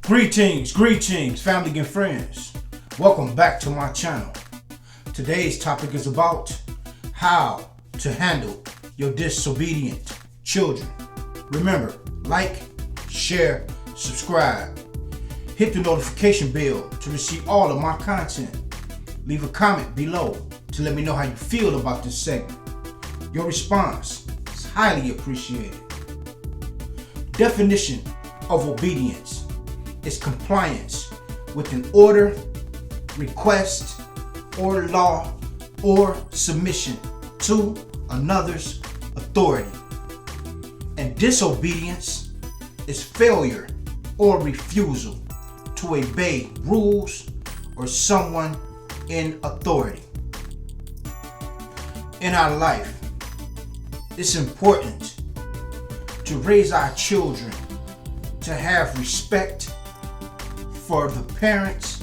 Greetings, family and friends. Welcome back to my channel. Today's topic is about how to handle your disobedient children. Remember, like, share, subscribe. Hit the notification bell to receive all of my content. Leave a comment below to let me know how you feel about this segment. Your response is highly appreciated. Definition of obedience is compliance with an order, request, or law, or submission to another's authority. And disobedience is failure or refusal to obey rules or someone in authority. In our life, it's important to raise our children to have respect for the parents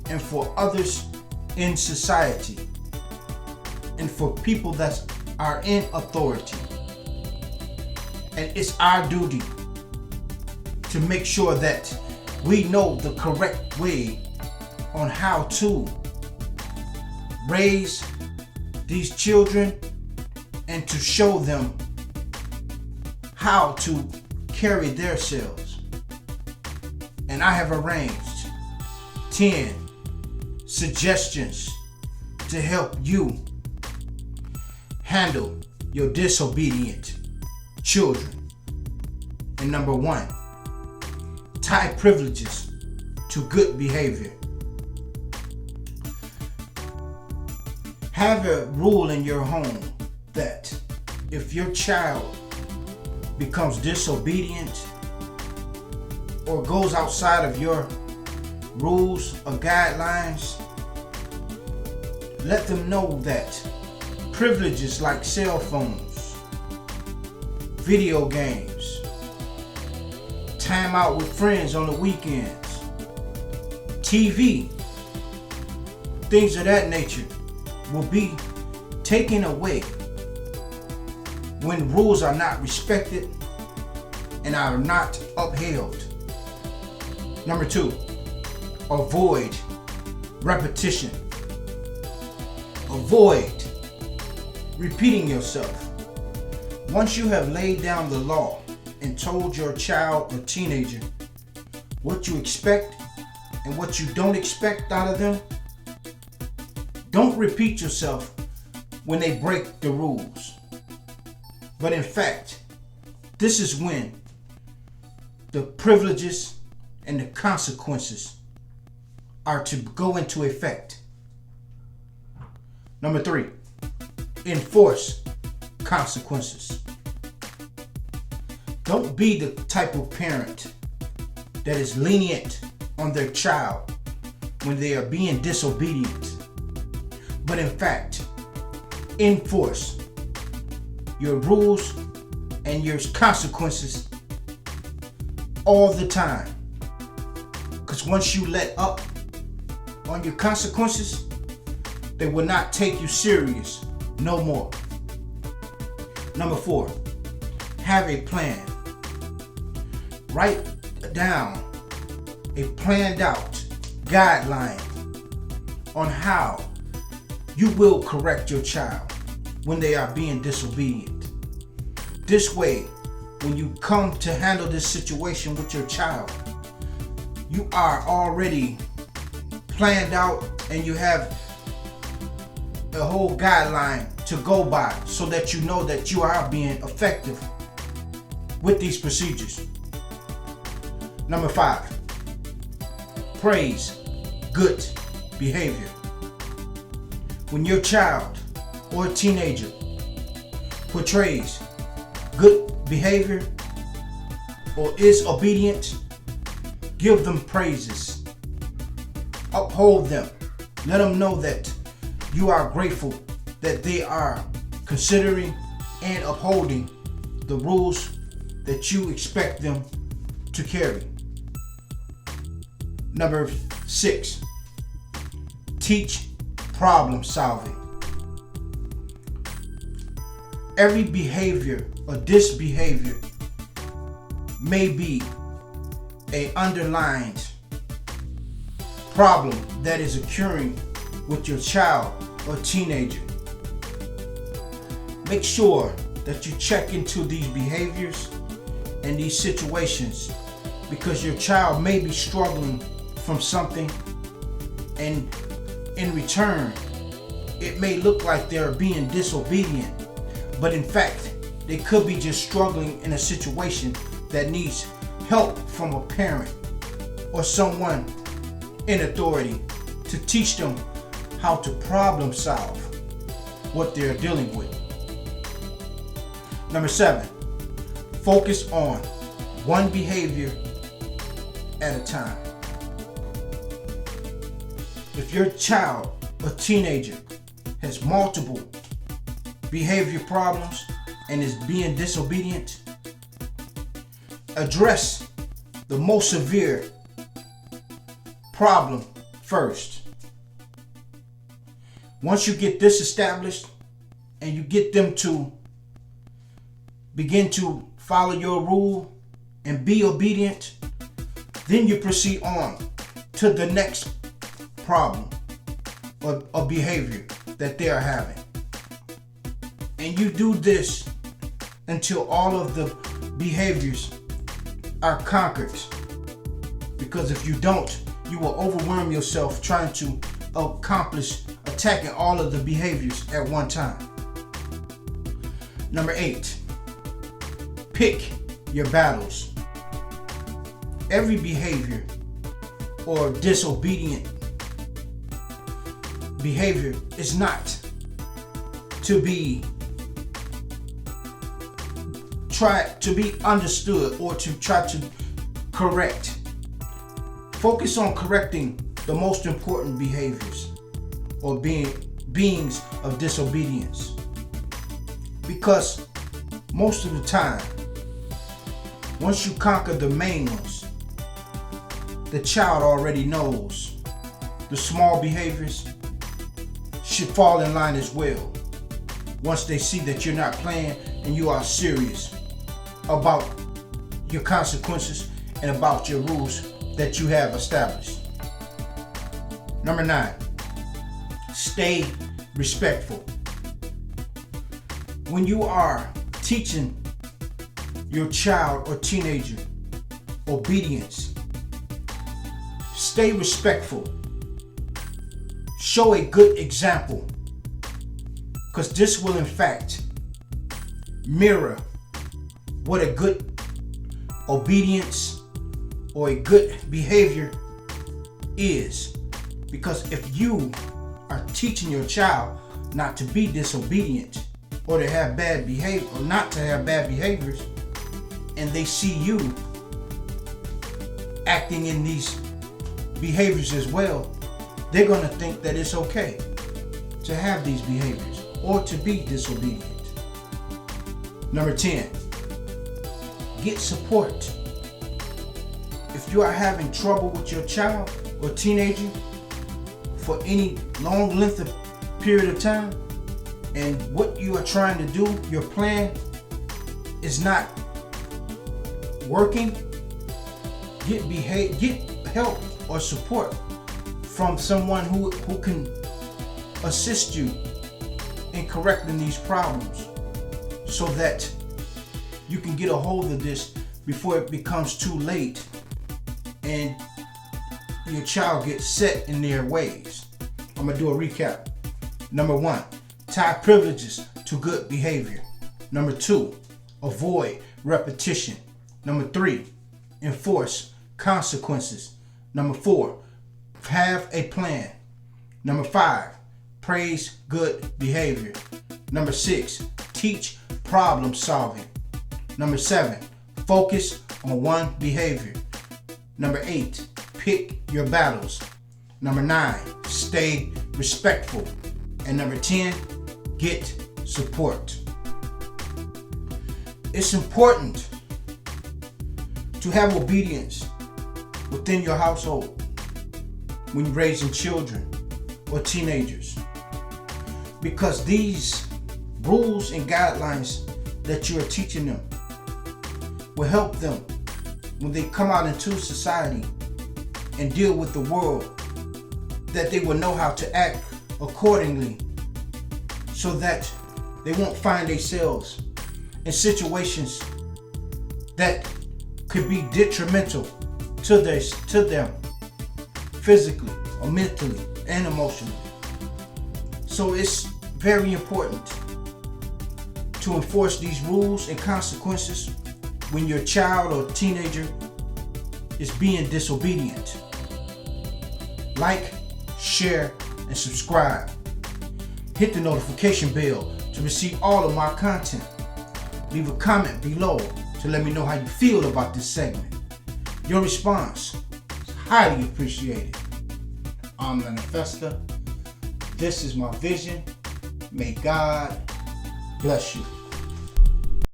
and for others in society and for people that are in authority. And it's our duty to make sure that we know the correct way on how to raise these children and to show them how to carry themselves. And I have arranged 10 suggestions to help you handle your disobedient children. And number 1, tie privileges to good behavior. Have a rule in your home that if your child becomes disobedient or goes outside of your rules or guidelines, let them know that privileges like cell phones, video games, time out with friends on the weekends, TV, things of that nature will be taken away when rules are not respected and are not upheld. Number 2, avoid repetition. Avoid repeating yourself. Once you have laid down the law and told your child or teenager what you expect and what you don't expect out of them, don't repeat yourself when they break the rules. But in fact, this is when the privileges and the consequences are to go into effect. Number 3, enforce consequences. Don't be the type of parent that is lenient on their child when they are being disobedient. But in fact, enforce your rules and your consequences all the time. Because once you let up on your consequences, they will not take you serious no more. Number 4, have a plan. Write down a planned out guideline on how you will correct your child when they are being disobedient. This way, when you come to handle this situation with your child, you are already planned out and you have a whole guideline to go by so that you know that you are being effective with these procedures. Number 5, praise good behavior. When your child or teenager portrays good behavior or is obedient, give them praises. Uphold them. Let them know that you are grateful that they are considering and upholding the rules that you expect them to carry. Number 6, teach problem solving. Every behavior or disbehavior may be a underlined problem that is occurring with your child or teenager. Make sure that you check into these behaviors and these situations, because your child may be struggling from something, and in return it may look like they're being disobedient, but in fact they could be just struggling in a situation that needs help from a parent or someone in authority to teach them how to problem solve what they're dealing with. Number 7, focus on one behavior at a time. If your child or teenager has multiple behavior problems and is being disobedient, address the most severe problem first. Once you get this established and you get them to begin to follow your rule and be obedient, then you proceed on to the next problem or behavior that they are having. And you do this until all of the behaviors are conquered. Because if you don't, you will overwhelm yourself trying to accomplish attacking all of the behaviors at one time. Number 8, pick your battles. Every behavior or disobedient behavior is not to be understood or to try to correct. Focus on correcting the most important behaviors or beings of disobedience, because most of the time, once you conquer the main ones, the child already knows the small behaviors should fall in line as well, once they see that you're not playing and you are serious about your consequences and about your rules that you have established. Number 9, stay respectful. When you are teaching your child or teenager obedience, stay respectful. Show a good example, because this will in fact mirror what a good obedience or a good behavior is. Because if you are teaching your child not to be disobedient or to have bad behavior or not to have bad behaviors, and they see you acting in these behaviors as well, they're going to think that it's okay to have these behaviors or to be disobedient. Number 10, get support. If you are having trouble with your child or teenager for any long length of period of time, and what you are trying to do, your plan is not working, get help or support from someone who can assist you in correcting these problems, so that you can get a hold of this before it becomes too late and your child gets set in their ways. I'm going to do a recap. Number 1, tie privileges to good behavior. Number 2, avoid repetition. Number 3, enforce consequences. Number 4, have a plan. Number 5, praise good behavior. Number 6, teach problem solving. Number 7, focus on one behavior. Number 8, pick your battles. Number 9, stay respectful. And number 10, get support. It's important to have obedience within your household when you're raising children or teenagers, because these rules and guidelines that you are teaching them will help them when they come out into society and deal with the world that they will know how to act accordingly so that they won't find themselves in situations that could be detrimental to them physically or mentally and emotionally. So it's very important to enforce these rules and consequences when your child or teenager is being disobedient. Like, share, and subscribe. Hit the notification bell to receive all of my content. Leave a comment below to let me know how you feel about this segment. Your response is highly appreciated. I'm Manifesta. This is my vision. May God bless you.